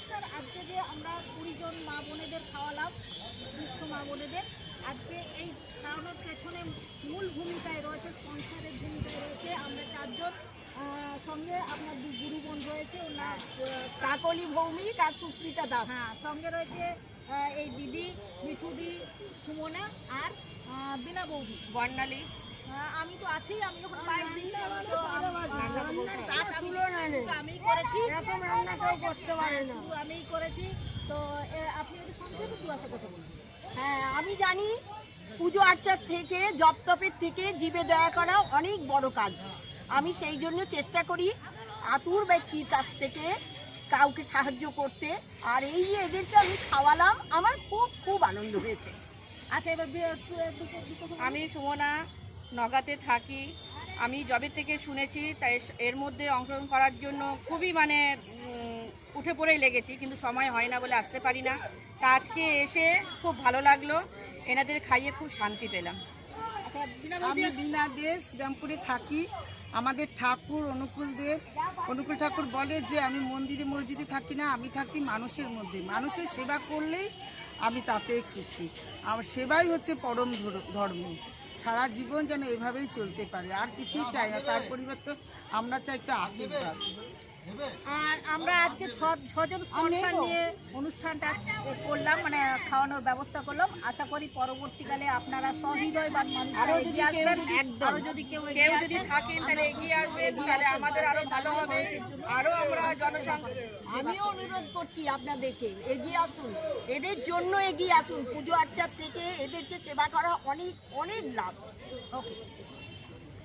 নমস্কার। আজকে যে আমরা 20 জন মা বোনেদের খাওয়ালাম, দুস্থ মা বোনেদের, আজকে এই খাওয়ানোর পেছনে মূল ভূমিকায় রয়েছে, স্পন্সরের ভূমিকায় রয়েছে আমরা 4 জন। সঙ্গে আপনার 2 গুরু বোন রয়েছে, ওনার কাকলি ভৌমিক আর সুস্মিতা দাস। হ্যাঁ, সঙ্গে রয়েছে এই দিদি মিঠুদি, সুমনা আর বিনা বৌদি, বর্ণালী। আমি তো আছি। আমি যখন বাইক দিচ্ছি আমি করেছি, আমি করেছি। তো আপনি একটু সংক্ষেপে দু একটা কথা বলুন। হ্যাঁ, আমি জানি পুজো আর্চার থেকে, জপ তপের থেকে জীবে দয়া করা অনেক বড় কাজ। আমি সেই জন্য চেষ্টা করি আতুর ব্যক্তির কাছ থেকে কাউকে সাহায্য করতে। আর এই যে এদেরকে আমি খাওয়ালাম, আমার খুব খুব আনন্দ হয়েছে। আচ্ছা, এবার আমি সুমনা, নগাতে থাকি। আমি জবে থেকে শুনেছি, তাই এর মধ্যে অংশগ্রহণ করার জন্য খুবই উঠে পড়েই লেগেছি, কিন্তু সময় হয় না বলে আসতে পারি না। তা আজকে এসে খুব ভালো লাগলো, এনাদের খাইয়ে খুব শান্তি পেলাম। আমি বিনা দে শ্রীরামপুরে থাকি। আমাদের ঠাকুর অনুকূল ঠাকুর বলে যে আমি মন্দিরে মসজিদে থাকি না, আমি থাকি মানুষের মধ্যে। মানুষের সেবা করলেই আমি তাতে খুশি। আমার সেবাই হচ্ছে পরম ধর্ম। সারা জীবন যেন এভাবেই চলতে পারে, আর কিছুই চাই না। তার পরিবর্তে আমরা চাই একটা আশীর্বাদ। আর আমরা আজকে 6 জন স্পন্সর নিয়ে অনুষ্ঠানটা করলাম, মানে খাওয়ানোর ব্যবস্থা করলাম। আশা করি পরবর্তীকালে আপনারা সহৃদয়বান মানুষ আরো যদি কেউ যদি থাকেন তাহলে এগিয়ে আসবেন, তাহলে আমাদের আরো ভালো হবে। আরো আমরা জনসংখ্যা আমিও অনুরোধ করছি আপনাদেরকে এগিয়ে আসুন, এদের জন্য এগিয়ে আসুন। পুজো আর্চার থেকে এদেরকে সেবা করা অনেক অনেক লাভ। ওকে।